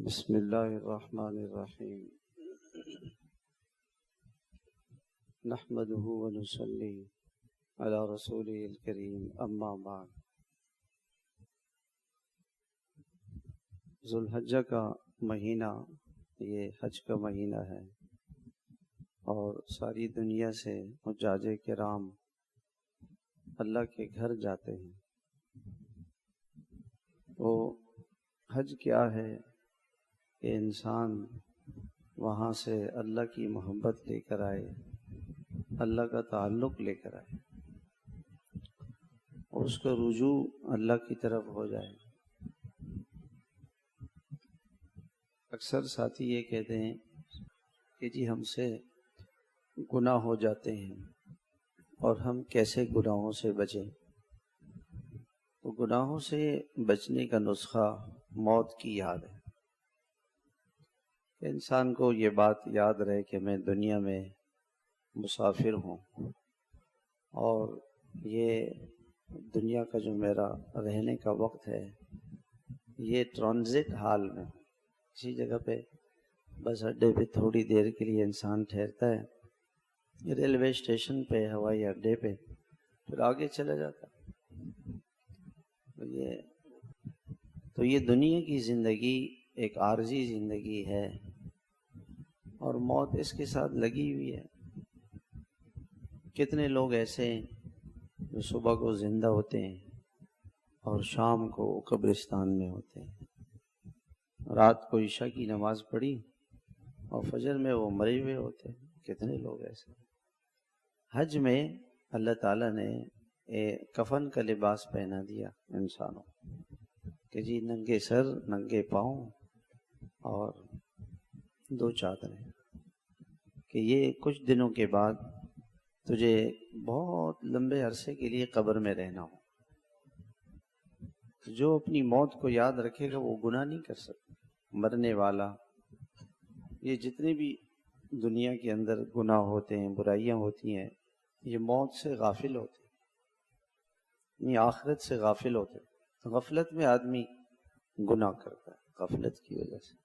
بسم اللہ الرحمن الرحیم نحمده ونصلی علی رسوله الکریم اما بعد۔ ذو الحجہ کا مہینہ یہ حج کا مہینہ ہے اور ساری دنیا سے حجاج کرام اللہ کے گھر جاتے ہیں۔ تو حج کیا ہے کہ انسان وہاں سے اللہ کی محبت لے کر آئے، اللہ کا تعلق لے کر آئے اور اس کا رجوع اللہ کی طرف ہو جائے۔ اکثر ساتھی یہ کہتے ہیں کہ جی ہم سے گناہ ہو جاتے ہیں اور ہم کیسے گناہوں سے بچیں؟ تو گناہوں سے بچنے کا نسخہ موت کی یاد ہے کہ انسان کو یہ بات یاد رہے کہ میں دنیا میں مسافر ہوں اور یہ دنیا کا جو میرا رہنے کا وقت ہے یہ ٹرانزٹ حال میں کسی جگہ پہ بس اڈے پہ تھوڑی دیر کے لیے انسان ٹھہرتا ہے، ریلوے اسٹیشن پہ، ہوائی اڈے پہ، پھر آگے چلا جاتا ہے۔ تو یہ دنیا کی زندگی ایک عارضی زندگی ہے اور موت اس کے ساتھ لگی ہوئی ہے۔ کتنے لوگ ایسے ہیں جو صبح کو زندہ ہوتے ہیں اور شام کو قبرستان میں ہوتے ہیں، رات کو عشاء کی نماز پڑھی اور فجر میں وہ مرے ہوئے ہوتے ہیں۔ کتنے لوگ ایسے ہیں۔ حج میں اللہ تعالیٰ نے کفن کا لباس پہنا دیا انسانوں کہ جی ننگے سر ننگے پاؤں اور دو چادریں، کہ یہ کچھ دنوں کے بعد تجھے بہت لمبے عرصے کے لیے قبر میں رہنا ہو۔ جو اپنی موت کو یاد رکھے گا وہ گناہ نہیں کر سکتا۔ مرنے والا، یہ جتنے بھی دنیا کے اندر گناہ ہوتے ہیں، برائیاں ہوتی ہیں، یہ موت سے غافل ہوتے ہیں، یہ آخرت سے غافل ہوتے ہیں۔ غفلت میں آدمی گناہ کرتا ہے، غفلت کی وجہ سے۔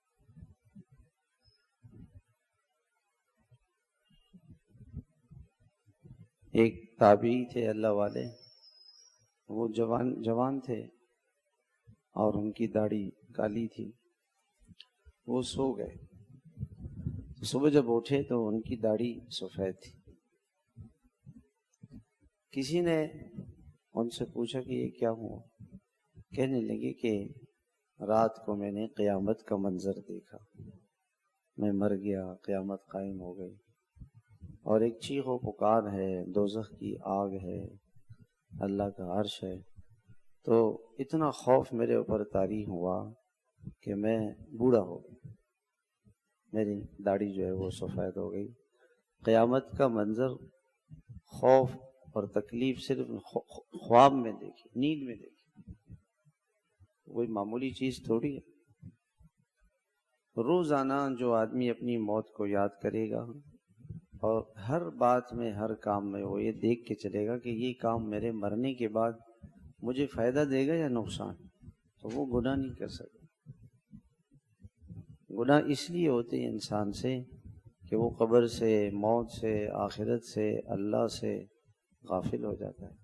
ایک تابعی تھے اللہ والے، وہ جوان تھے اور ان کی داڑھی کالی تھی۔ وہ سو گئے، صبح جب اٹھے تو ان کی داڑھی سفید تھی۔ کسی نے ان سے پوچھا کہ یہ کیا ہوا؟ کہنے لگے کہ رات کو میں نے قیامت کا منظر دیکھا، میں مر گیا، قیامت قائم ہو گئی اور ایک چیخ و پکار ہے، دوزخ کی آگ ہے، اللہ کا عرش ہے۔ تو اتنا خوف میرے اوپر طاری ہوا کہ میں بوڑھا ہو گیا، میری داڑھی جو ہے وہ سفید ہو گئی۔ قیامت کا منظر، خوف اور تکلیف صرف خواب میں دیکھی، نیند میں دیکھی، کوئی معمولی چیز تھوڑی ہے۔ روزانہ جو آدمی اپنی موت کو یاد کرے گا اور ہر بات میں، ہر کام میں وہ یہ دیکھ کے چلے گا کہ یہ کام میرے مرنے کے بعد مجھے فائدہ دے گا یا نقصان، تو وہ گناہ نہیں کر سکتا۔ گناہ اس لیے ہوتے ہیں انسان سے کہ وہ قبر سے، موت سے، آخرت سے، اللہ سے غافل ہو جاتا ہے۔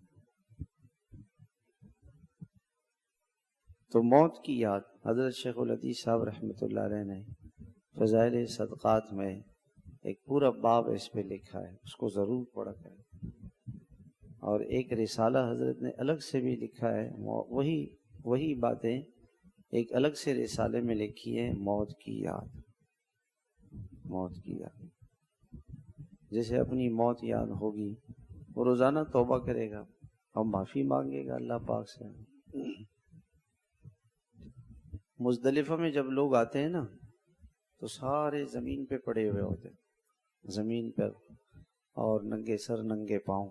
تو موت کی یاد حضرت شیخ الحدیث صاحب رحمۃ اللہ علیہ نے فضائل صدقات میں ایک پورا باب اس پہ لکھا ہے، اس کو ضرور پڑھا کریں۔ اور ایک رسالہ حضرت نے الگ سے بھی لکھا ہے، وہی باتیں ایک الگ سے رسالے میں لکھی ہیں، موت کی یاد۔ موت کی یاد، جیسے اپنی موت یاد ہوگی وہ روزانہ توبہ کرے گا اور معافی مانگے گا اللہ پاک سے۔ مزدلفہ میں جب لوگ آتے ہیں نا تو سارے زمین پہ پڑے ہوئے ہوتے ہیں، زمین پر، اور ننگے سر ننگے پاؤں۔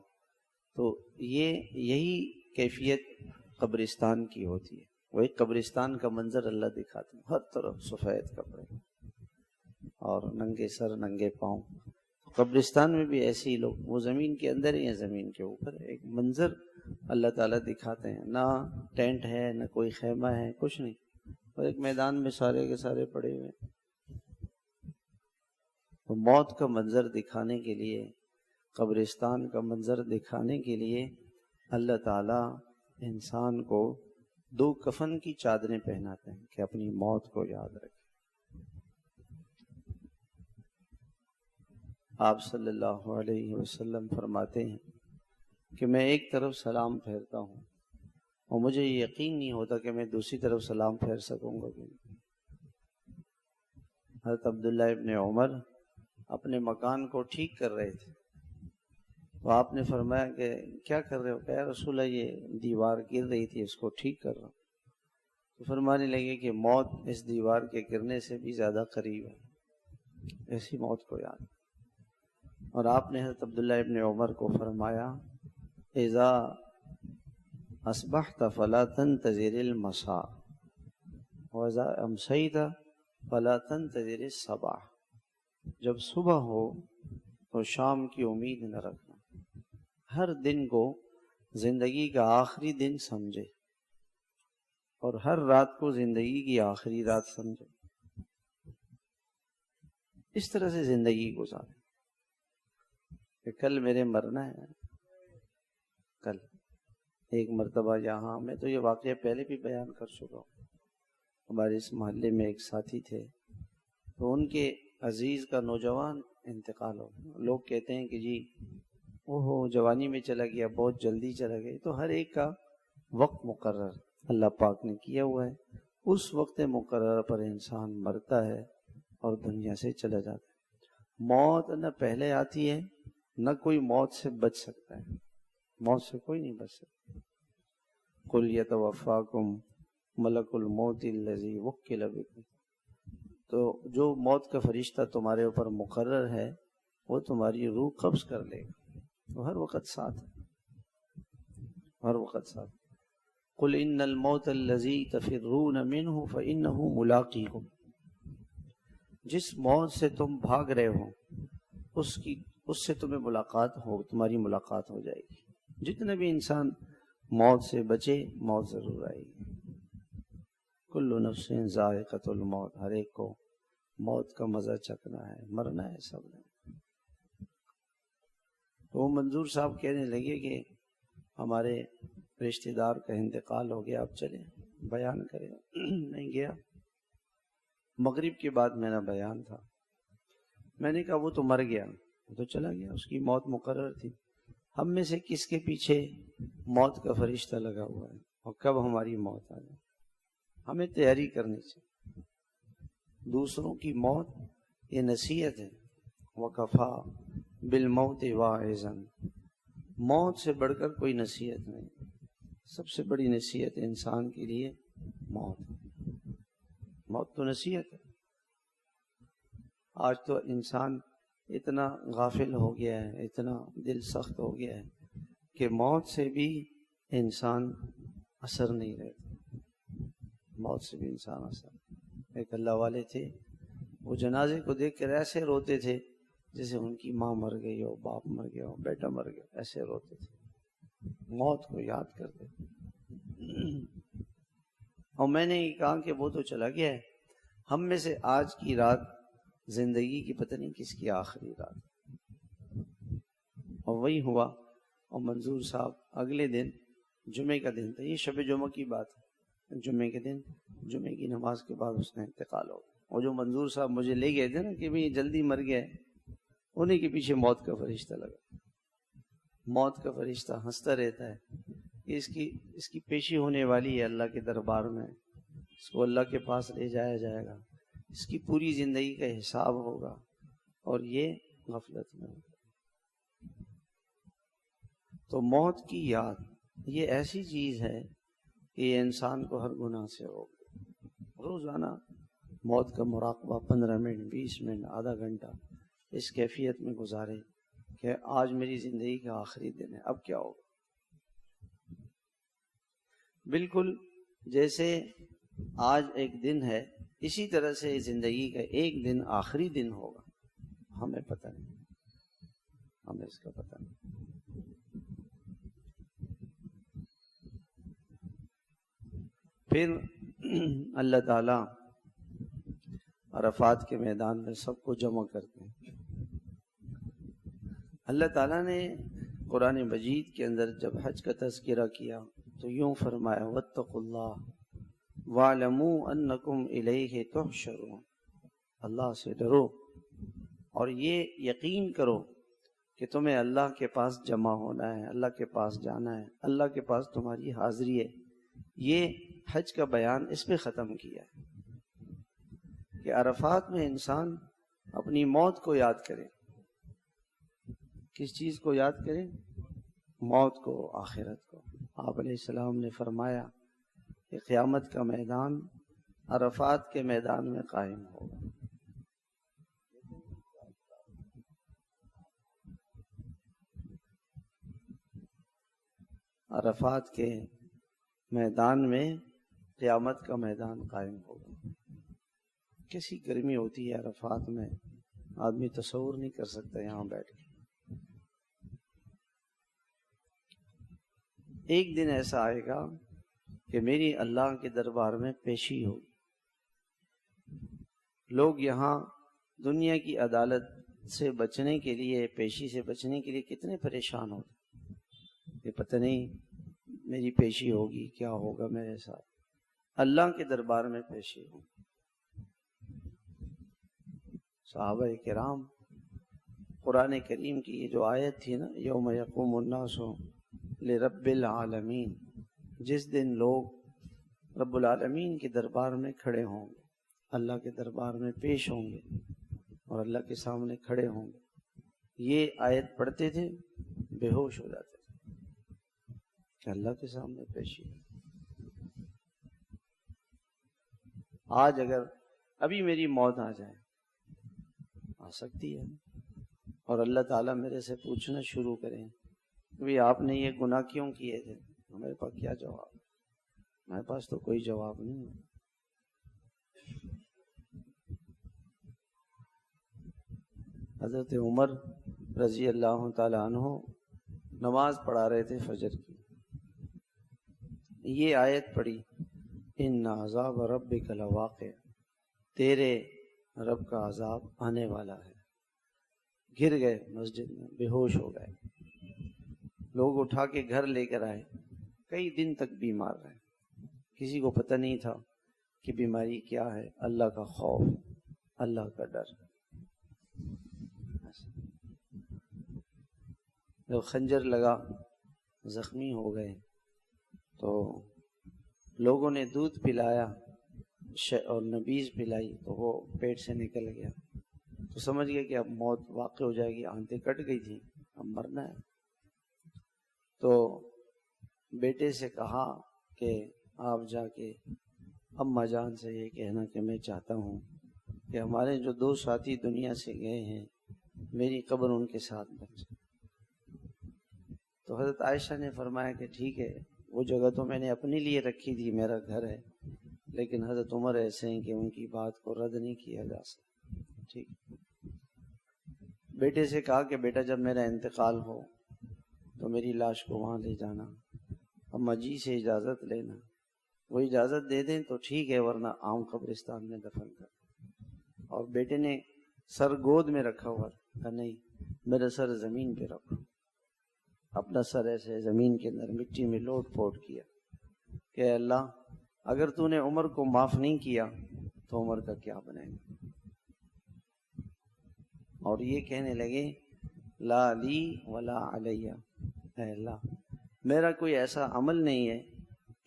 تو یہی کیفیت قبرستان کی ہوتی ہے۔ وہی قبرستان کا منظر اللہ دکھاتے ہیں، ہر طرف سفید کپڑے اور ننگے سر ننگے پاؤں۔ قبرستان میں بھی ایسے ہی لوگ، وہ زمین کے اندر ہی ہیں، زمین کے اوپر ایک منظر اللہ تعالیٰ دکھاتے ہیں، نہ ٹینٹ ہے، نہ کوئی خیمہ ہے، کچھ نہیں، اور ایک میدان میں سارے کے سارے پڑے ہوئے. تو موت کا منظر دکھانے کے لیے، قبرستان کا منظر دکھانے کے لیے اللہ تعالیٰ انسان کو 2 کفن کی چادریں پہناتے ہیں کہ اپنی موت کو یاد رکھے. آپ صلی اللہ علیہ وسلم فرماتے ہیں کہ میں ایک طرف سلام پھیرتا ہوں اور مجھے یقین نہیں ہوتا کہ میں دوسری طرف سلام پھیر سکوں گا. حضرت عبداللہ ابن عمر اپنے مکان کو ٹھیک کر رہے تھے تو آپ نے فرمایا کہ کیا کر رہے ہو؟ کہ رسول اللہ یہ دیوار گر رہی تھی، اس کو ٹھیک کر رہا ہوں. تو فرمانے لگے کہ موت اس دیوار کے گرنے سے بھی زیادہ قریب ہے، ایسی موت کو یاد. اور آپ نے حضرت عبداللہ ابن عمر کو فرمایا اذا اصبحت فلا تنتظر المساء واذا امسیت فلا تنتظر الصباح. جب صبح ہو تو شام کی امید نہ رکھنا. ہر دن کو زندگی کا آخری دن سمجھے اور ہر رات کو زندگی کی آخری رات سمجھے. اس طرح سے زندگی گزارے کہ کل میرے مرنا ہے. کل ایک مرتبہ یہاں، میں تو یہ واقعہ پہلے بھی بیان کر چکا ہوں، ہمارے اس محلے میں ایک ساتھی تھے تو ان کے عزیز کا نوجوان انتقال ہو گیا. لوگ کہتے ہیں کہ جی وہ جوانی میں چلا گیا، بہت جلدی چلا گیا. تو ہر ایک کا وقت مقرر اللہ پاک نے کیا ہوا ہے. اس وقت مقرر پر انسان مرتا ہے اور دنیا سے چلا جاتا ہے. موت نہ پہلے آتی ہے نہ کوئی موت سے بچ سکتا ہے. موت سے کوئی نہیں بچ سکتا. قُلْ يَتَوَفَّاكُمْ مَلَكُ الْمَوْتِ الَّذِي وُكِّلَ بِكُمْ. تو جو موت کا فرشتہ تمہارے اوپر مقرر ہے وہ تمہاری روح قبض کر لے گا. وہ ہر وقت ساتھ ہے، ہر وقت ساتھ. قُلْ إِنَّ الْمَوْتَ الَّذِي تَفِرُّونَ مِنْهُ فَإِنَّهُ مُلَاقِيكُمْ. جس موت سے تم بھاگ رہے ہو اس سے تمہیں ملاقات ہو، تمہاری ملاقات ہو جائے گی. جتنے بھی انسان موت سے بچے، موت ضرور آئے گی. کل نفس ذائقۃ الموت. ہر ایک کو موت کا مزہ چکھنا ہے، مرنا ہے سب نے. تو وہ منظور صاحب کہنے لگے کہ ہمارے رشتہ دار کا انتقال ہو گیا، آپ چلیں بیان کریں. نہیں گیا. مغرب کے بعد میرا بیان تھا. میں نے کہا وہ تو مر گیا، وہ تو چلا گیا، اس کی موت مقرر تھی. ہم میں سے کس کے پیچھے موت کا فرشتہ لگا ہوا ہے اور کب ہماری موت آ جائے. ہمیں تیاری کرنی چاہیے. دوسروں کی موت یہ نصیحت ہے. وَكَفَى بِالْمَوْتِ وَاعِظًا. موت سے بڑھ کر کوئی نصیحت نہیں. سب سے بڑی نصیحت انسان کے لیے موت. موت تو نصیحت ہے. آج تو انسان اتنا غافل ہو گیا ہے، اتنا دل سخت ہو گیا ہے کہ موت سے بھی انسان اثر نہیں رہتا. موت سے بھی انسان اثر. ایک اللہ والے تھے، وہ جنازے کو دیکھ کر ایسے روتے تھے جیسے ان کی ماں مر گئی ہو، باپ مر گیا ہو، بیٹا مر گیا، ایسے روتے تھے. موت کو یاد کرتے. اور میں نے یہ کہا کہ وہ تو چلا گیا ہے، ہم میں سے آج کی رات زندگی کی پتہ نہیں کس کی آخری رات. اور وہی ہوا. اور منظور صاحب اگلے دن جمعے کا دن تھا، یہ شب جمعہ کی بات ہے. جمعے کے دن جمعے کی نماز کے بعد اس کا انتقال ہو. اور جو منظور صاحب مجھے لے گئے تھے نا کہ بھئی جلدی مر گیا ہے، انہیں کے پیچھے موت کا فرشتہ لگا. موت کا فرشتہ ہنستا رہتا ہے. اس کی پیشی ہونے والی ہے اللہ کے دربار میں. اس کو اللہ کے پاس لے جایا جائے گا. اس کی پوری زندگی کا حساب ہوگا اور یہ غفلت میں ہوگا. تو موت کی یاد یہ ایسی چیز ہے کہ یہ انسان کو ہر گناہ سے روکے. روزانہ موت کا مراقبہ 15 منٹ 20 منٹ آدھا گھنٹہ اس کیفیت میں گزارے کہ آج میری زندگی کا آخری دن ہے، اب کیا ہوگا. بالکل جیسے آج ایک دن ہے اسی طرح سے زندگی کا ایک دن آخری دن ہوگا. ہمیں پتہ نہیں، ہمیں اس کا پتہ نہیں. پھر اللہ تعالیٰ عرفات کے میدان میں سب کو جمع کرتے ہیں۔ اللہ تعالیٰ نے قرآن مجید کے اندر جب حج کا تذکرہ کیا تو یوں فرمایا واتقوا اللہ واعلموا انکم الیہ تحشرون، اللہ سے ڈرو اور یہ یقین کرو کہ تمہیں اللہ کے پاس جمع ہونا ہے، اللہ کے پاس جانا ہے، اللہ کے پاس تمہاری حاضری ہے۔ یہ حج کا بیان اس پہ ختم کیا ہے کہ عرفات میں انسان اپنی موت کو یاد کرے۔ کس چیز کو یاد کرے؟ موت کو، آخرت کو۔ آپ علیہ السلام نے فرمایا کہ قیامت کا میدان عرفات کے میدان میں قائم ہوگا۔ عرفات کے میدان میں قیامت کا میدان قائم ہوگا۔ کیسی گرمی ہوتی ہے عرفات میں، آدمی تصور نہیں کر سکتا یہاں بیٹھ کے۔ ایک دن ایسا آئے گا کہ میری اللہ کے دربار میں پیشی ہوگی۔ لوگ یہاں دنیا کی عدالت سے بچنے کے لیے، پیشی سے بچنے کے لیے کتنے پریشان ہوتے کہ پتہ نہیں میری پیشی ہوگی، کیا ہوگا میرے ساتھ۔ اللہ کے دربار میں پیشی ہوگی۔ صحابہ کرام، قرآن کریم کی یہ جو آیت تھی نا، یوم یقوم الناس لرب العالمین، جس دن لوگ رب العالمین کے دربار میں کھڑے ہوں گے، اللہ کے دربار میں پیش ہوں گے اور اللہ کے سامنے کھڑے ہوں گے، یہ آیت پڑھتے تھے بے ہوش ہو جاتے تھے کہ اللہ کے سامنے پیشی۔ آج اگر ابھی میری موت آ جائے، آ سکتی ہے، اور اللہ تعالیٰ میرے سے پوچھنا شروع کریں کہ آپ نے یہ گناہ کیوں کیے تھے، ہمارے پاس کیا جواب؟ ہمارے پاس تو کوئی جواب نہیں ہے۔ حضرت عمر رضی اللہ تعالیٰ عنہ نماز پڑھا رہے تھے فجر کی، یہ آیت پڑھی ان عذاب ربک لواقع، تیرے رب کا عذاب آنے والا ہے۔ گر گئے مسجد میں، بے ہوش ہو گئے۔ لوگ اٹھا کے گھر لے کر آئے، کئی دن تک بیمار رہے، کسی کو پتہ نہیں تھا کہ بیماری کیا ہے۔ اللہ کا خوف، اللہ کا ڈر۔ جب خنجر لگا، زخمی ہو گئے تو لوگوں نے دودھ پلایا اور نبیذ پلائی تو وہ پیٹ سے نکل گیا، تو سمجھ گئے کہ اب موت واقع ہو جائے گی، آنتیں کٹ گئی تھی، اب مرنا ہے۔ تو بیٹے سے کہا کہ آپ جا کے اماں جان سے یہ کہنا کہ میں چاہتا ہوں کہ ہمارے جو 2 ساتھی دنیا سے گئے ہیں، میری قبر ان کے ساتھ بن جائے۔ تو حضرت عائشہ نے فرمایا کہ ٹھیک ہے، وہ جگہ تو میں نے اپنے لیے رکھی تھی، میرا گھر ہے، لیکن حضرت عمر ایسے ہیں کہ ان کی بات کو رد نہیں کیا جا سکتا۔ ٹھیک۔ بیٹے سے کہا کہ بیٹا جب میرا انتقال ہو تو میری لاش کو وہاں لے جانا، اماں جی سے اجازت لینا، وہ اجازت دے دیں تو ٹھیک ہے، ورنہ عام قبرستان میں دفن کر۔ اور بیٹے نے سر گود میں رکھا ہوا، کہا نہیں، میرا سر زمین پہ رکھو۔ اپنا سر ایسے زمین کے اندر مٹی میں لوٹ پوٹ کیا کہ اللہ اگر تو نے عمر کو معاف نہیں کیا تو عمر کا کیا بنے گا۔ اور یہ کہنے لگے لا لی ولا علیہ، اے اللہ میرا کوئی ایسا عمل نہیں ہے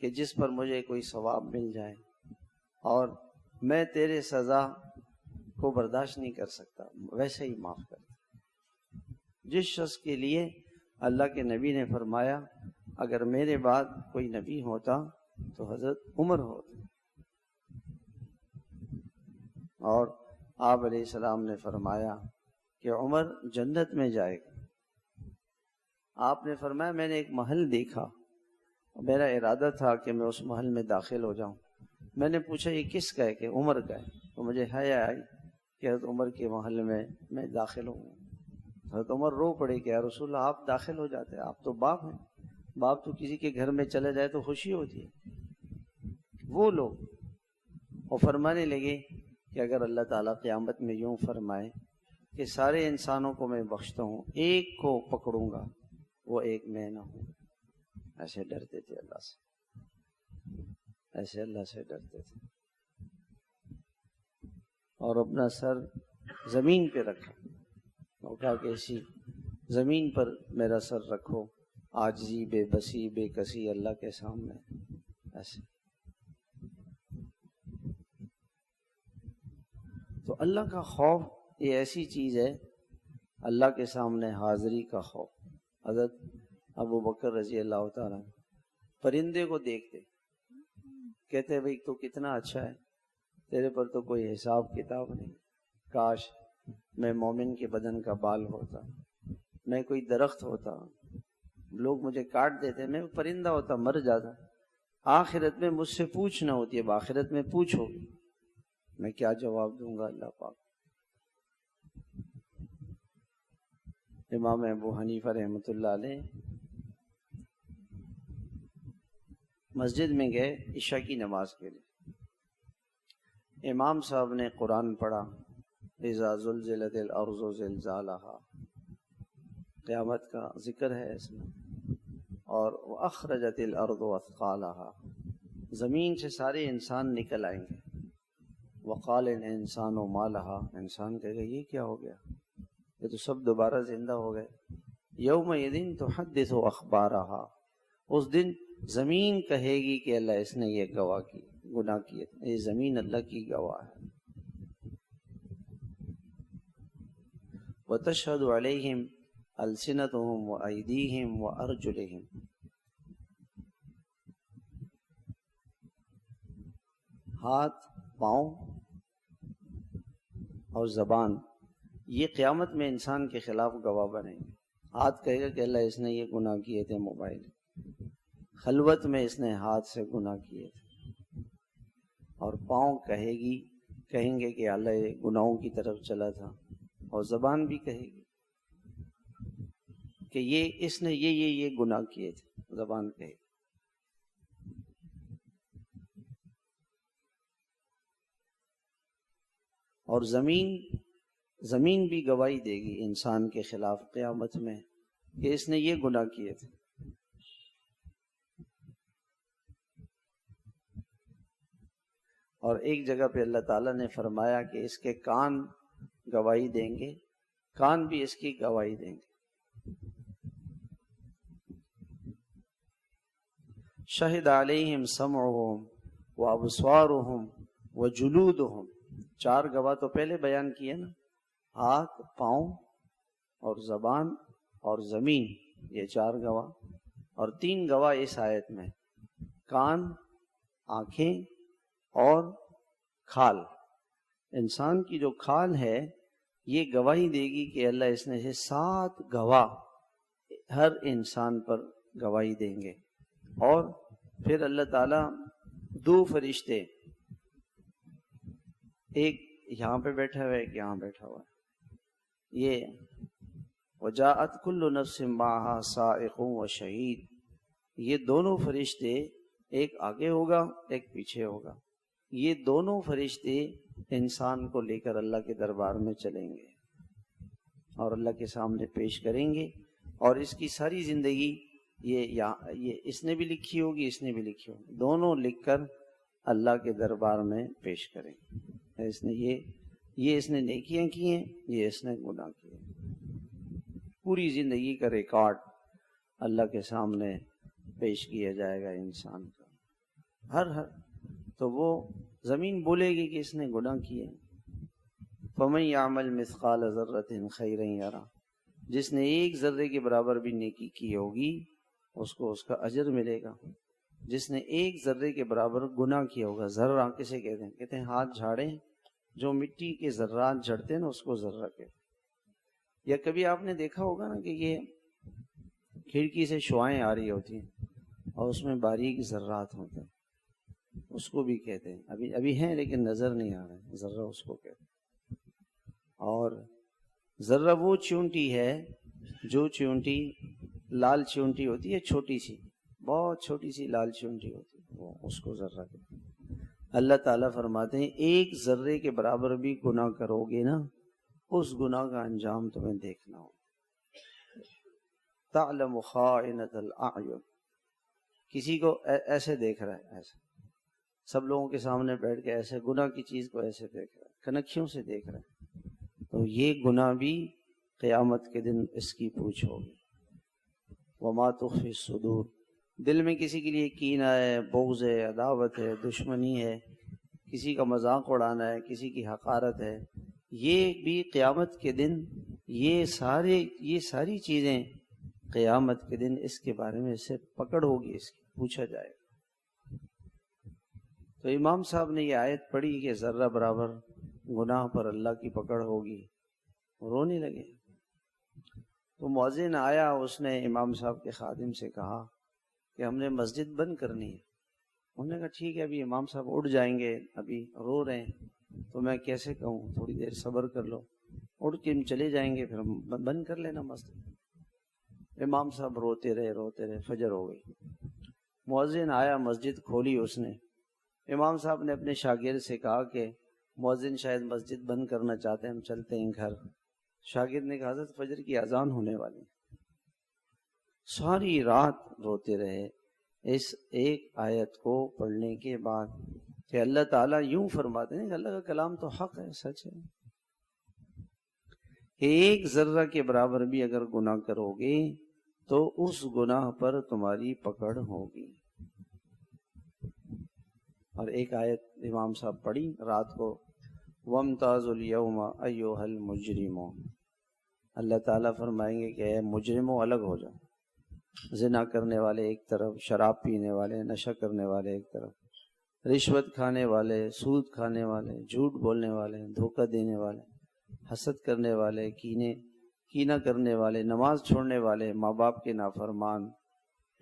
کہ جس پر مجھے کوئی ثواب مل جائے، اور میں تیرے سزا کو برداشت نہیں کر سکتا، ویسے ہی معاف کر۔ جس شخص کے لیے اللہ کے نبی نے فرمایا اگر میرے بعد کوئی نبی ہوتا تو حضرت عمر ہوتے، اور آپ علیہ السلام نے فرمایا کہ عمر جنت میں جائے گا۔ آپ نے فرمایا میں نے ایک محل دیکھا، میرا ارادہ تھا کہ میں اس محل میں داخل ہو جاؤں۔ میں نے پوچھا یہ کس کا ہے؟ کہ عمر کا ہے۔ تو مجھے حیا آئی کہ حضرت عمر کے محل میں داخل ہوں۔ حضرت عمر رو پڑے کہ یا رسول اللہ آپ داخل ہو جاتے، آپ تو باپ ہیں، باپ تو کسی کے گھر میں چلے جائے تو خوشی ہوتی ہے۔ وہ لوگ اور فرمانے لگے کہ اگر اللہ تعالیٰ قیامت میں یوں فرمائے کہ سارے انسانوں کو میں بخشتا ہوں، ایک کو پکڑوں گا، وہ ایک میں نہ ہوں. ایسے ڈرتے تھے اللہ سے، ایسے اللہ سے ڈرتے تھے. اور اپنا سر زمین پہ رکھا اور کہا کہ ایسی زمین پر میرا سر رکھو، عاجزی، بے بسی، بے کسی اللہ کے سامنے. ایسے تو اللہ کا خوف یہ ایسی چیز ہے، اللہ کے سامنے حاضری کا خوف. حضرت ابو بکر رضی اللہ تعالیٰ پرندے کو دیکھتے کہتے بھائی تو کتنا اچھا ہے، تیرے پر تو کوئی حساب کتاب نہیں، کاش میں مومن کے بدن کا بال ہوتا، میں کوئی درخت ہوتا، لوگ مجھے کاٹ دیتے، میں پرندہ ہوتا، مر جاتا. آخرت میں مجھ سے پوچھنا ہوتی ہے، آخرت میں پوچھو میں کیا جواب دوں گا اللہ پاک. امام ابو حنیفہ رحمۃ اللہ علیہ مسجد میں گئے عشاء کی نماز کے لیے. امام صاحب نے قرآن پڑھا، اذا زلزلت الارض زلزالہا، قیامت کا ذکر ہے اس میں، اور اخرجت الارض اثقالہا، زمین سے سارے انسان نکل آئیں گے. وقال الانسان ما لہا، انسان کہے گا یہ کیا ہو گیا، یہ تو سب دوبارہ زندہ ہو گئے. یومئذ تحدث اخبارہا، اس دن زمین کہے گی کہ اللہ اس نے یہ گواہ کی، گناہ کیے، یہ زمین اللہ کی گواہ ہے. وتشہد علیہم السنتہم وایدیہم وارجلہم، ہاتھ، پاؤں اور زبان یہ قیامت میں انسان کے خلاف گواہ بنیں گے. ہاتھ کہے گا کہ اللہ اس نے یہ گناہ کیے تھے، موبائل خلوت میں اس نے ہاتھ سے گناہ کیے تھے. اور پاؤں کہیں گے کہ اللہ یہ گناہوں کی طرف چلا تھا. اور زبان بھی کہے گی کہ اس نے یہ گناہ کیے تھے، زبان کہے گی. اور زمین بھی گواہی دے گی انسان کے خلاف قیامت میں کہ اس نے یہ گناہ کیے تھے. اور ایک جگہ پہ اللہ تعالیٰ نے فرمایا کہ اس کے کان گواہی دیں گے، کان بھی اس کی گواہی دیں گے. شہد علیہم سمعہم وابصارہم وجلودہم، 4 گواہ تو پہلے بیان کیے نا، ہاتھ، پاؤں اور زبان اور زمین، یہ 4 گواہ. اور 3 گواہ اس آیت میں، کان، آنکھیں اور کھال. انسان کی جو کھال ہے یہ گواہی دے گی کہ اللہ اس نے 7 گواہ ہر انسان پر گواہی دیں گے. اور پھر اللہ تعالیٰ 2 فرشتے، ایک یہاں پہ بیٹھا ہوا ہے، ایک یہاں بیٹھا ہوا ہے، یہ وجاءت کل نفس معها سائق و شہید، یہ دونوں فرشتے، ایک آگے ہوگا ایک پیچھے ہوگا، یہ دونوں فرشتے انسان کو لے کر اللہ کے دربار میں چلیں گے اور اللہ کے سامنے پیش کریں گے. اور اس کی ساری زندگی یہ اس نے بھی لکھی ہوگی، اس نے بھی لکھی ہوگی، دونوں لکھ کر اللہ کے دربار میں پیش کریں گے. اس نے نیکیاں کی ہیں، یہ اس نے گناہ کیے. پوری زندگی کا ریکارڈ اللہ کے سامنے پیش کیا جائے گا انسان کا، ہر تو وہ زمین بولے گی کہ اس نے گناہ کیے. فَمَن يَعْمَلْ مِثْقَالَ ذَرَّةٍ خَيْرًا يَرَهُ، جس نے 1 ذرے کے برابر بھی نیکی کی ہوگی اس کو اس کا اجر ملے گا. جس نے 1 ذرے کے برابر گناہ کیا ہوگا، ذرہ کسے کہتے ہیں ہاتھ جھاڑیں، جو مٹی کے ذرات جھڑتے ہیں نا اس کو ذرہ کہتے ہیں. یا کبھی آپ نے دیکھا ہوگا نا کہ یہ کھڑکی سے شعائیں آ رہی ہوتی ہیں اور اس میں باریک ذرات ہوتے ہیں، اس کو بھی کہتے ہیں. ابھی ہیں لیکن نظر نہیں آ رہے، ذرہ اس کو کہتے ہیں. اور ذرہ وہ چیونٹی ہے جو چیونٹی لال چیونٹی ہوتی ہے، چھوٹی سی، بہت چھوٹی سی لال چیونٹی ہوتی ہے، وہ اس کو ذرہ کہتے ہیں. اللہ تعالیٰ فرماتے ہیں ایک ذرے کے برابر بھی گناہ کرو گے نا، اس گناہ کا انجام تمہیں دیکھنا ہو. تعلم خائنۃ الاعین، کسی کو ایسے دیکھ رہا ہے، ایسے سب لوگوں کے سامنے بیٹھ کے ایسے گناہ کی چیز کو ایسے دیکھ رہا ہے، کنکھیوں سے دیکھ رہا ہے، تو یہ گناہ بھی قیامت کے دن اس کی پوچھ ہوگی. وما تخفی الصدور، دل میں کسی کے لیے کینہ ہے، بغض ہے، عداوت ہے، دشمنی ہے، کسی کا مذاق اڑانا ہے، کسی کی حقارت ہے، یہ بھی قیامت کے دن یہ ساری چیزیں قیامت کے دن اس کے بارے میں اس سے پکڑ ہوگی، اس کی پوچھا جائے گا. تو امام صاحب نے یہ آیت پڑھی کہ ذرہ برابر گناہ پر اللہ کی پکڑ ہوگی، رونے لگے. تو مؤذن آیا، اس نے امام صاحب کے خادم سے کہا کہ ہم نے مسجد بند کرنی ہے. انہوں نے کہا ٹھیک ہے، ابھی امام صاحب اٹھ جائیں گے، ابھی رو رہے ہیں تو میں کیسے کہوں، تھوڑی دیر صبر کر لو، اٹھ کے ہم چلے جائیں گے، پھر ہم بند کر لینا مسجد. امام صاحب روتے رہے، فجر ہو گئی. مؤذن آیا، مسجد کھولی اس نے. امام صاحب نے اپنے شاگرد سے کہا کہ مؤذن شاید مسجد بند کرنا چاہتے ہیں، ہم چلتے ہیں گھر. شاگرد نے کہا حضرت فجر کی اذان ہونے والی. ساری رات روتے رہے اس ایک آیت کو پڑھنے کے بعد کہ اللہ تعالیٰ یوں فرماتے ہیں کہ اللہ کا کلام تو حق ہے، سچ ہے، ایک ذرہ کے برابر بھی اگر گناہ کرو گے تو اس گناہ پر تمہاری پکڑ ہوگی. اور ایک آیت امام صاحب پڑھی رات کو، وَامْتَازُوا الْيَوْمَ أَيُّهَا الْمُجْرِمُونَ، اللہ تعالیٰ فرمائیں گے کہ اے مجرموں الگ ہو جاؤ. زنا کرنے والے ایک طرف، شراب پینے والے، نشہ کرنے والے ایک طرف، رشوت کھانے والے، سود کھانے والے، جھوٹ بولنے والے، دھوکہ دینے والے، حسد کرنے والے، کینہ کرنے والے، نماز چھوڑنے والے، ماں باپ کے نافرمان،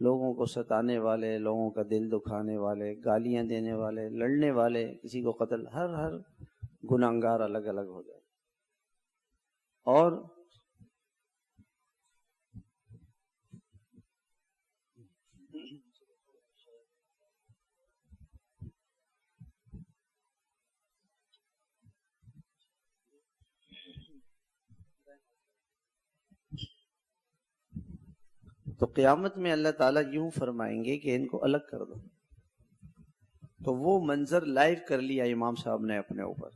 لوگوں کو ستانے والے، لوگوں کا دل دکھانے والے، گالیاں دینے والے، لڑنے والے، کسی کو قتل، ہر گناہگار الگ الگ ہو جائے. اور تو قیامت میں اللہ تعالیٰ یوں فرمائیں گے کہ ان کو الگ کر دو. تو وہ منظر لائیو کر لیا امام صاحب نے اپنے اوپر،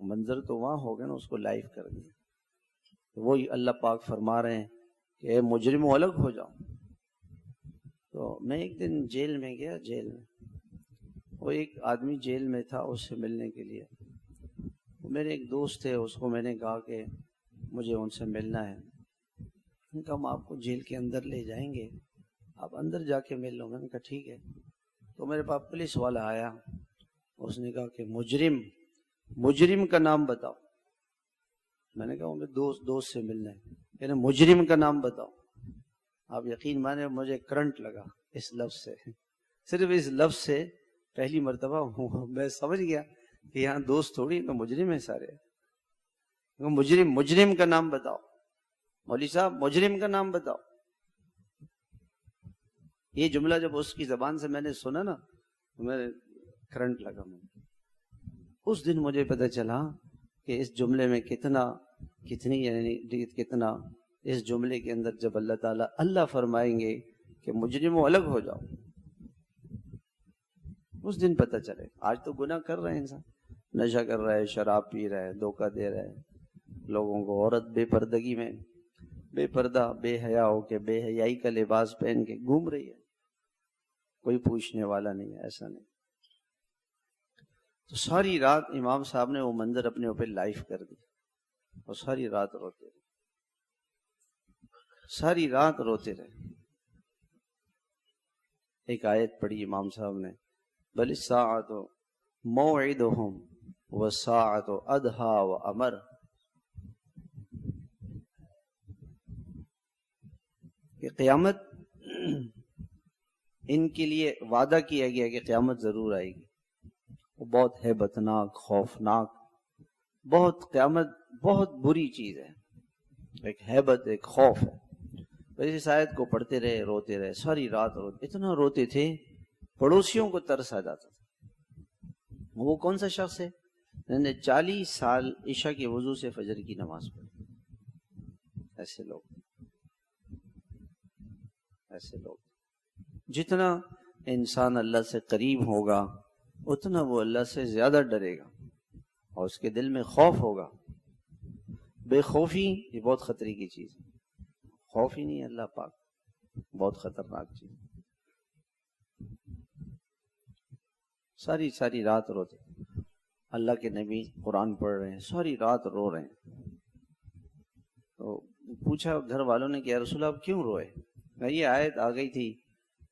منظر تو وہاں ہو گیا نا، اس کو لائیو کر دیا. وہی اللہ پاک فرما رہے ہیں کہ اے مجرموں الگ ہو جاؤ. تو میں ایک دن جیل میں گیا، جیل میں وہ ایک آدمی جیل میں تھا، اس سے ملنے کے لیے. میرے ایک دوست تھے، اس کو میں نے کہا کہ مجھے ان سے ملنا ہے. ان کا ہم آپ کو جیل کے اندر لے جائیں گے، آپ اندر جا کے مل لو. میں نے کہا ٹھیک ہے. تو میرے پاس پولیس والا آیا، اس نے کہا کہ مجرم کا نام بتاؤ. میں نے کہا مجھے دوست سے ملنا ہے. کہنے مجرم کا نام بتاؤ. آپ یقین مانے مجھے کرنٹ لگا اس لفظ سے، صرف اس لفظ سے پہلی مرتبہ میں سمجھ گیا کہ یہاں دوست تھوڑی تو مجرم ہے سارے. مجرم کا نام بتاؤ. مولوی صاحب مجرم کا نام بتاؤ. یہ جملہ جب اس کی زبان سے میں نے سنا نا تو میرے کرنٹ لگا. اس دن مجھے پتہ چلا کہ اس جملے میں کتنا اس جملے کے اندر جب اللہ تعالیٰ اللہ فرمائیں گے کہ مجرموں الگ ہو جاؤ، اس دن پتہ چلے. آج تو گناہ کر رہے ہیں انسان، نشہ کر رہا ہے، شراب پی رہا ہے، دھوکہ دے رہا ہے لوگوں کو. عورت بے پردگی میں، بے پردہ، بے حیا ہو کے، بے حیائی کا لباس پہن کے گھوم رہی ہے، کوئی پوچھنے والا نہیں ہے. ایسا نہیں. تو ساری رات امام صاحب نے وہ منظر اپنے اوپر لائیو کر دی اور ساری رات روتے رہے، ساری رات روتے رہے. ایک آیت پڑھی امام صاحب نے، بل الساعۃ موعدہم والساعۃ ادھیٰ وامر. کہ قیامت ان کے لیے وعدہ کیا گیا کہ قیامت ضرور آئے گی. وہ بہت ہیبتناک، خوفناک، قیامت بہت بری چیز ہے. ایک ہیبت، ایک خوف ہے. بس اس آیت کو پڑھتے رہے، روتے رہے، ساری رات روتے. اتنا روتے تھے پڑوسیوں کو ترس آ جاتا تھا. وہ کون سا شخص ہے جس نے 40 سال عشاء کے وضو سے فجر کی نماز پڑھی؟ ایسے لوگ جتنا انسان اللہ سے قریب ہوگا اتنا وہ اللہ سے زیادہ ڈرے گا اور اس کے دل میں خوف ہوگا. بے خوفی یہ بہت خطرے کی چیز ہے. خوف ہی نہیں اللہ پاک، بہت خطرناک چیز. ساری رات روتے. اللہ کے نبی قرآن پڑھ رہے ہیں، ساری رات رو رہے ہیں. تو پوچھا گھر والوں نے کہ یا رسول اللہ آپ کیوں روئے؟ یہ آیت آ گئی تھی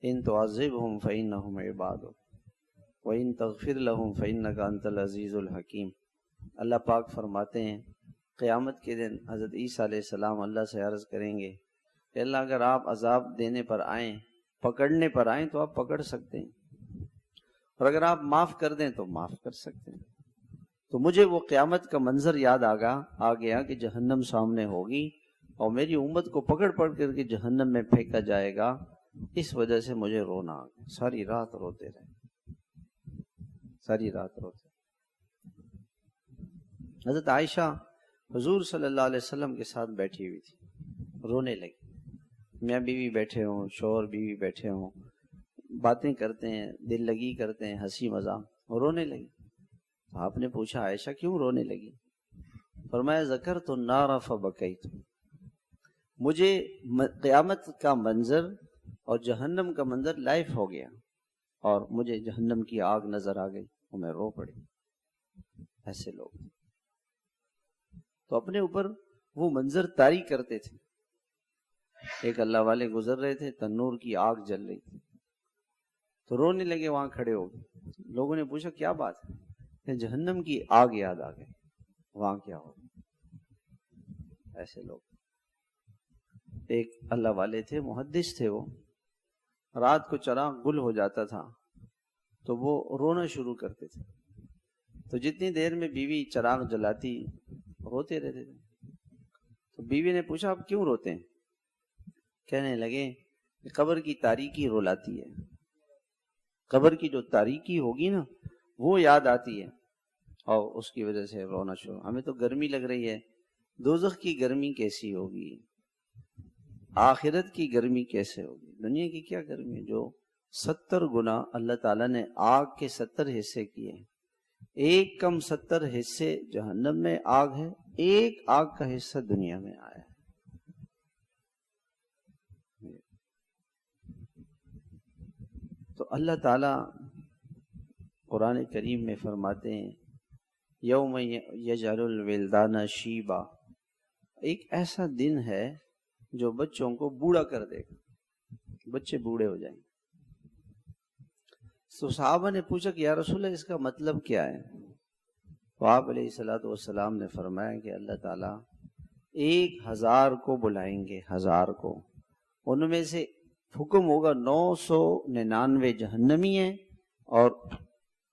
ان تعذبہم فإنہم عبادک وإن تغفر لہم فإنک انت العزیز الحکیم. اللہ پاک فرماتے ہیں قیامت کے دن حضرت عیسیٰ علیہ السلام اللہ سے عرض کریں گے کہ اللہ اگر آپ عذاب دینے پر آئیں، پکڑنے پر آئیں تو آپ پکڑ سکتے ہیں، اور اگر آپ معاف کر دیں تو معاف کر سکتے ہیں. تو مجھے وہ قیامت کا منظر یاد آ گیا کہ جہنم سامنے ہوگی اور میری امت کو پکڑ کر کے جہنم میں پھینکا جائے گا. اس وجہ سے مجھے رونا آ گیا. ساری رات روتے رہے. حضرت عائشہ حضور صلی اللہ علیہ وسلم کے ساتھ بیٹھی ہوئی تھی، رونے لگی. میاں بیوی بیٹھے ہوں، شوہر بیوی بیٹھے ہوں، باتیں کرتے ہیں، دل لگی کرتے ہیں، ہنسی مذاق، رونے لگی. آپ نے پوچھا عائشہ کیوں رونے لگی؟ فرمایا ذکرت النار فبکیت. مجھے قیامت کا منظر اور جہنم کا منظر لائف ہو گیا اور مجھے جہنم کی آگ نظر آ گئی اور میں رو پڑی. ایسے لوگ تو اپنے اوپر وہ منظر طاری کرتے تھے. ایک اللہ والے گزر رہے تھے، تنور کی آگ جل رہی تھی تو رونے لگے، وہاں کھڑے ہو گئے. لوگوں نے پوچھا کیا بات ہے؟ کہ جہنم کی آگ یاد آ گئی، وہاں کیا ہو. ایسے لوگ. ایک اللہ والے تھے، محدث تھے. وہ رات کو چراغ گل ہو جاتا تھا تو وہ رونا شروع کرتے تھے. تو جتنی دیر میں بیوی چراغ جلاتی روتے رہتے تھے. تو بیوی نے پوچھا آپ کیوں روتے ہیں؟ کہنے لگے قبر کی تاریکی رلاتی ہے. قبر کی جو تاریکی ہوگی نا وہ یاد آتی ہے اور اس کی وجہ سے رونا شروع. ہمیں تو گرمی لگ رہی ہے، دوزخ کی گرمی کیسی ہوگی، آخرت کی گرمی کیسے ہوگی. دنیا کی کیا گرمی ہے جو 70 گنا اللہ تعالیٰ نے آگ کے 70 حصے کیے ہیں. ایک کم 70 حصے جہنم میں آگ ہے، ایک آگ کا حصہ دنیا میں آیا ہے. تو اللہ تعالیٰ قرآن کریم میں فرماتے ہیں یوم یجعل الولدان شیبا. ایک ایسا دن ہے جو بچوں کو بوڑھا کر دے گا، بچے بوڑھے ہو جائیں گے. تو صحابہ نے پوچھا کہ یا رسول اللہ اس کا مطلب کیا ہے؟ تو آپ علیہ الصلوۃ والسلام نے فرمایا کہ اللہ تعالیٰ 1000 کو بلائیں گے، 1000 کو. ان میں سے حکم ہوگا 999 جہنمی ہیں اور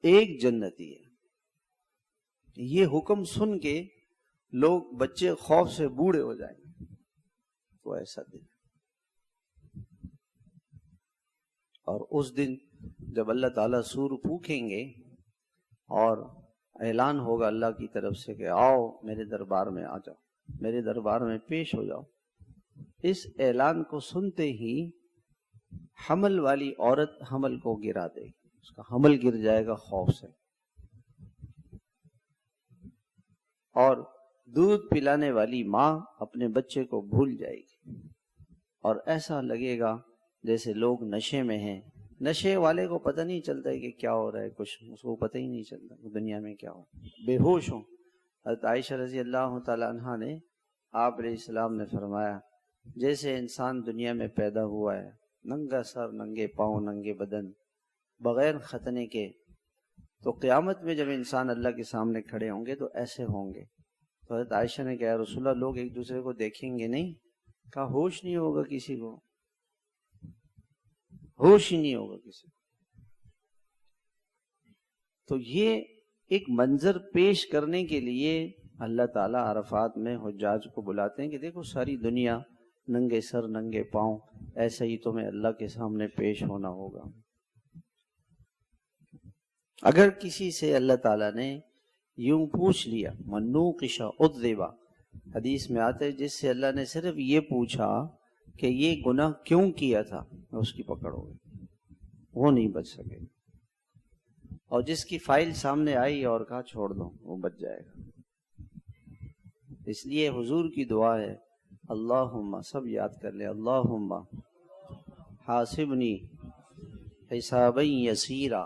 1 جنتی ہے. یہ حکم سن کے لوگ بچے خوف سے بوڑھے ہو جائیں گے. تو ایسا دن، اور اس دن جب اللہ تعالیٰ سور پھونکیں گے اور اعلان ہوگا اللہ کی طرف سے کہ آؤ میرے دربار میں آ جاؤ، میرے دربار میں پیش ہو جاؤ. اس اعلان کو سنتے ہی حمل والی عورت حمل کو گرا دے گی، اس کا حمل گر جائے گا خوف سے. اور دودھ پلانے والی ماں اپنے بچے کو بھول جائے گی اور ایسا لگے گا جیسے لوگ نشے میں ہیں. نشے والے کو پتہ نہیں چلتا ہے کہ کیا ہو رہا ہے، کچھ اس کو پتہ ہی نہیں چلتا دنیا میں کیا ہو رہا ہے، بے ہوش ہوں. حضرت عائشہ رضی اللہ تعالی عنہا نے آپ علیہ السلام نے فرمایا جیسے انسان دنیا میں پیدا ہوا ہے ننگا سر، ننگے پاؤں، ننگے بدن، بغیر ختنے کے، تو قیامت میں جب انسان اللہ کے سامنے کھڑے ہوں گے تو ایسے ہوں گے. تو حضرت عائشہ نے کہا رسول اللہ لوگ ایک دوسرے کو دیکھیں گے نہیں؟ کہا ہوش نہیں ہوگا کسی کو، ہوش ہی نہیں ہوگا کسی کو. تو یہ ایک منظر پیش کرنے کے لیے اللہ تعالیٰ عرفات میں حجاج کو بلاتے ہیں کہ دیکھو ساری دنیا ننگے سر ننگے پاؤں، ایسا ہی تمہیں اللہ کے سامنے پیش ہونا ہوگا. اگر کسی سے اللہ تعالیٰ نے یوں پوچھ لیا، منوقش عذبا، حدیث میں آتا ہے جس سے اللہ نے صرف یہ پوچھا کہ یہ گناہ کیوں کیا تھا، اس کی پکڑ ہو گئی، وہ نہیں بچ سکے، اور جس کی فائل سامنے آئی اور کہا چھوڑ دو، وہ بچ جائے گا۔ اس لیے حضور کی دعا ہے، اللہم، سب یاد کر لیں، اللہم حاسبنی حسابا یسیرا،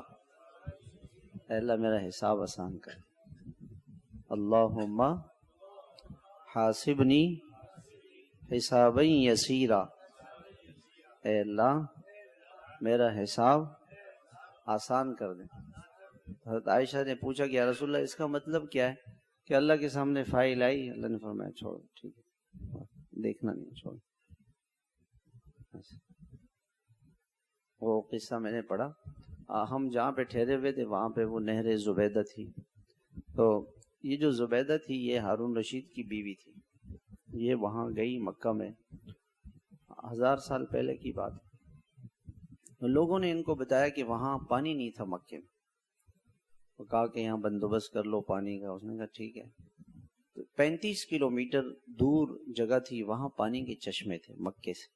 اے اللہ میرا حساب آسان کر، اللہم حاسبنی حسابا یسیرا، اے اللہ میرا حساب آسان کر دیں۔ حضرت عائشہ نے پوچھا کہ یا رسول اللہ اس کا مطلب کیا ہے کہ اللہ کے سامنے فائل آئی، اللہ نے فرمایا چھوڑو، ٹھیک ہے، دیکھنا نہیں، چھوڑو۔ وہ قصہ میں نے پڑھا، ہم جہاں پہ ٹھہرے ہوئے تھے وہاں پہ وہ نہر زبیدہ تھی، تو یہ جو زبیدہ تھی یہ ہارون رشید کی بیوی تھی، یہ وہاں گئی مکہ میں، 1000 سال پہلے کی بات۔ لوگوں نے ان کو بتایا کہ وہاں پانی نہیں تھا مکے میں، وہ کہا کہ یہاں بندوبست کر لو پانی کا، اس نے کہا ٹھیک ہے۔ 35 کلومیٹر دور جگہ تھی، وہاں پانی کے چشمے تھے مکے سے،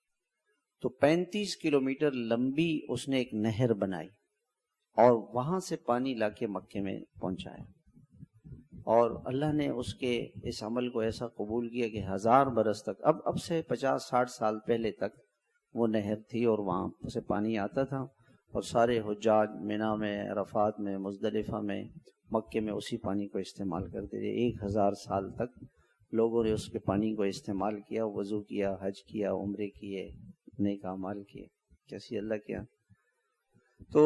تو 35 کلومیٹر لمبی اس نے ایک نہر بنائی اور وہاں سے پانی لا کے مکے میں پہنچایا، اور اللہ نے اس کے اس عمل کو ایسا قبول کیا کہ 1000 برس تک، اب سے 50-60 سال پہلے تک وہ نہر تھی اور وہاں سے پانی آتا تھا، اور سارے حجاج مینا میں، عرفات میں، مزدلفہ میں، مکے میں اسی پانی کو استعمال کرتے تھے۔ 1000 سال تک لوگوں نے اس کے پانی کو استعمال کیا، وضو کیا، حج کیا، عمرے کیے، نیک اعمال کیے، کیسی اللہ کیا۔ تو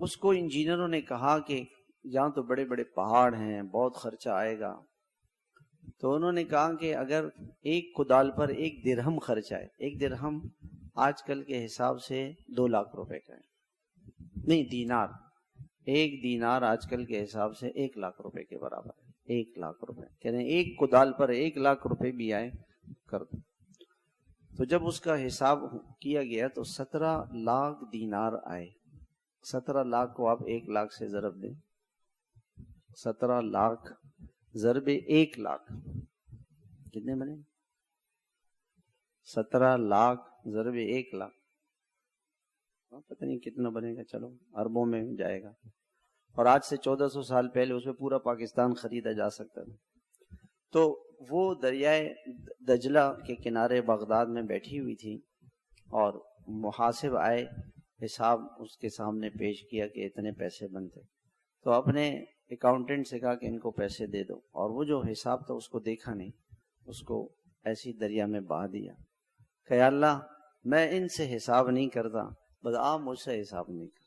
اس کو انجینئروں نے کہا کہ یہاں تو بڑے بڑے پہاڑ ہیں، بہت خرچہ آئے گا، تو انہوں نے کہا کہ اگر ایک کدال پر 1 درہم خرچ آئے، 1 درہم آج کل کے حساب سے 2 لاکھ روپے کا ہے، نہیں دینار، 1 دینار آج کل کے حساب سے 1 لاکھ روپے کے برابر ہے، 1 لاکھ روپے، کہہ رہے ہیں ایک کدال پر 1 لاکھ روپے بھی آئے کر دو۔ تو جب اس کا حساب کیا گیا تو 17 لاکھ دینار آئے۔ 17 لاکھ کو آپ 1 لاکھ سے ضرب دیں، 17 لاکھ ضرب 1 لاکھ کتنے بنے؟ 17 لاکھ ضرب 1 لاکھ، پتہ نہیں کتنا بنے گا، چلو اربوں میں جائے گا، اور آج سے 1400 سال پہلے اس میں پورا پاکستان خریدا جا سکتا تھا۔ تو وہ دریائے دجلہ کے کنارے بغداد میں بیٹھی ہوئی تھی، اور محاسب آئے، حساب اس کے سامنے پیش کیا کہ اتنے پیسے بنتے، تو اپنے اکاؤنٹنٹ سے کہا کہ ان کو پیسے دے دو، اور وہ جو حساب تھا اس کو دیکھا نہیں، اس کو ایسی دریا میں بہا دیا کہ یا اللہ میں ان سے حساب نہیں کرتا، بس آپ مجھ سے حساب نہیں کرتا۔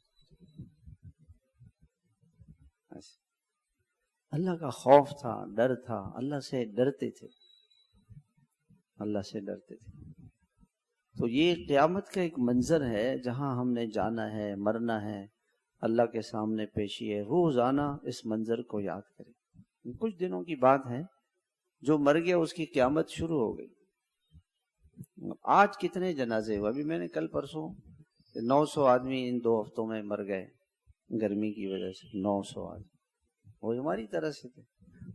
اللہ کا خوف تھا، ڈر تھا، اللہ سے ڈرتے تھے، اللہ سے ڈرتے تھے۔ تو یہ قیامت کا ایک منظر ہے جہاں ہم نے جانا ہے، مرنا ہے، اللہ کے سامنے پیشی ہے، روزانہ اس منظر کو یاد کریں۔ کچھ دنوں کی بات ہے، جو مر گیا اس کی قیامت شروع ہو گئی۔ آج کتنے جنازے ہوئے، ابھی میں نے کل پرسوں 900 آدمی ان 2 ہفتوں میں مر گئے گرمی کی وجہ سے، 900 آدمی، وہ ہماری طرح سے تھے۔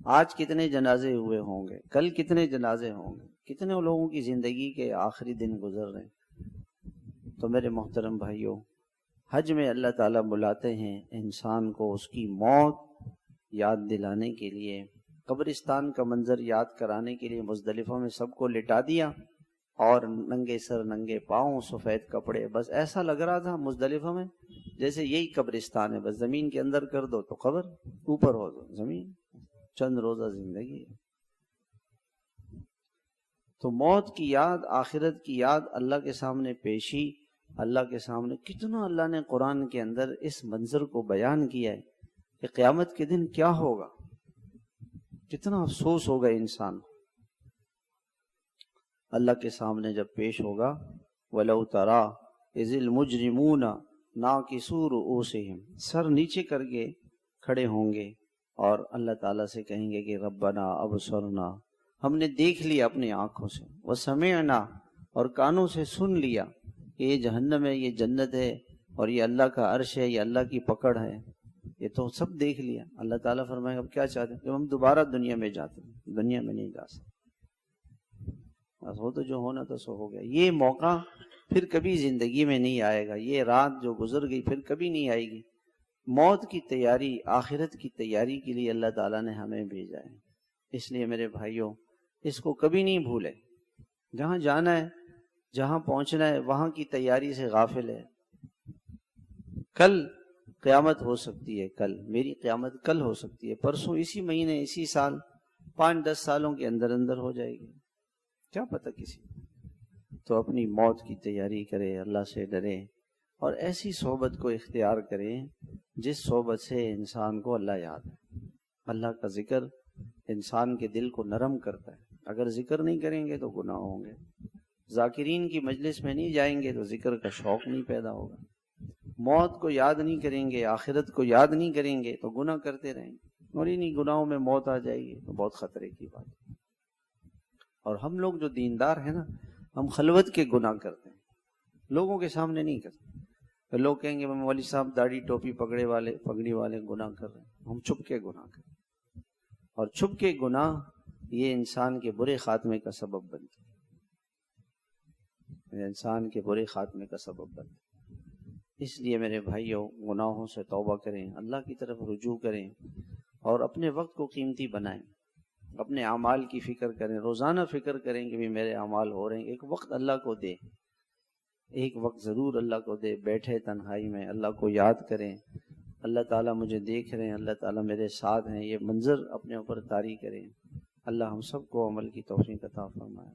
آج کتنے جنازے ہوئے ہوں گے، کل کتنے جنازے ہوں گے، کتنے لوگوں کی زندگی کے آخری دن گزر رہے ہیں۔ تو میرے محترم بھائیوں، حج میں اللہ تعالیٰ بلاتے ہیں انسان کو اس کی موت یاد دلانے کے لیے، قبرستان کا منظر یاد کرانے کے لیے۔ مزدلفہ میں سب کو لٹا دیا اور ننگے سر ننگے پاؤں، سفید کپڑے، بس ایسا لگ رہا تھا مزدلفہ میں جیسے یہی قبرستان ہے، بس زمین کے اندر کر دو تو قبر، اوپر ہو دو زمین، چند روزہ زندگی ہے۔ تو موت کی یاد، آخرت کی یاد، اللہ کے سامنے پیشی، اللہ کے سامنے کتنا اللہ نے قرآن کے اندر اس منظر کو بیان کیا ہے کہ قیامت کے دن کیا ہوگا، کتنا افسوس ہوگا انسان اللہ کے سامنے جب پیش ہوگا۔ وَلَوْ تَرَىٰ إِذِ الْمُجْرِمُونَ نَاكِسُو رُءُوسِهِمْ، سر نیچے کر کے کھڑے ہوں گے اور اللہ تعالیٰ سے کہیں گے کہ ربنا ابصرنا، ہم نے دیکھ لیا اپنی آنکھوں سے، وسمعنا، اور کانوں سے سن لیا کہ یہ جہنم ہے، یہ جنت ہے، اور یہ اللہ کا عرش ہے، یہ اللہ کی پکڑ ہے، یہ تو سب دیکھ لیا. اللہ تعالیٰ فرمائے اب کیا چاہتے ہیں؟ جب ہم دوبارہ دنیا میں جاتے ہیں, دنیا میں نہیں جا سکتے, بس وہ تو جو ہونا تھا سو ہو گیا. یہ موقع پھر کبھی زندگی میں نہیں آئے گا. یہ رات جو گزر گئی پھر کبھی نہیں آئے گی. موت کی تیاری, آخرت کی تیاری کے لیے اللہ تعالیٰ نے ہمیں بھیجا ہے. اس لیے میرے بھائیوں اس کو کبھی نہیں بھولے. جہاں جانا ہے, جہاں پہنچنا ہے, وہاں کی تیاری سے غافل ہے. کل قیامت ہو سکتی ہے, کل میری قیامت کل ہو سکتی ہے, پرسوں, اسی مہینے, اسی سال, 5-10 سالوں کے اندر اندر ہو جائے گی, کیا پتہ کسی. تو اپنی موت کی تیاری کرے, اللہ سے ڈرے اور ایسی صحبت کو اختیار کریں جس صحبت سے انسان کو اللہ یاد ہے. اللہ کا ذکر انسان کے دل کو نرم کرتا ہے. اگر ذکر نہیں کریں گے تو گناہ ہوں گے. ذاکرین کی مجلس میں نہیں جائیں گے تو ذکر کا شوق نہیں پیدا ہوگا. موت کو یاد نہیں کریں گے, آخرت کو یاد نہیں کریں گے تو گناہ کرتے رہیں گے. اور انہیں گناہوں میں موت آ جائے گی تو بہت خطرے کی بات ہے. اور ہم لوگ جو دیندار ہیں نا, ہم خلوت کے گناہ کرتے ہیں, لوگوں کے سامنے نہیں کرتے. تو لوگ کہیں گے مولوی صاحب داڑھی ٹوپی پگڑی والے گناہ کر رہے ہیں. ہم چھپ کے گناہ کریں, اور چھپ کے گناہ یہ انسان کے برے خاتمے کا سبب بنتے ہیں, انسان کے برے خاتمے کا سبب بنتے ہیں. اس لیے میرے بھائیوں گناہوں سے توبہ کریں, اللہ کی طرف رجوع کریں اور اپنے وقت کو قیمتی بنائیں. اپنے اعمال کی فکر کریں, روزانہ فکر کریں کہ بھی میرے اعمال ہو رہے ہیں. ایک وقت اللہ کو دیں, ایک وقت ضرور اللہ کو دے, بیٹھے تنہائی میں اللہ کو یاد کریں. اللہ تعالیٰ مجھے دیکھ رہے ہیں, اللہ تعالیٰ میرے ساتھ ہیں, یہ منظر اپنے اوپر طاری کریں. اللہ ہم سب کو عمل کی توفیق عطا فرمائے.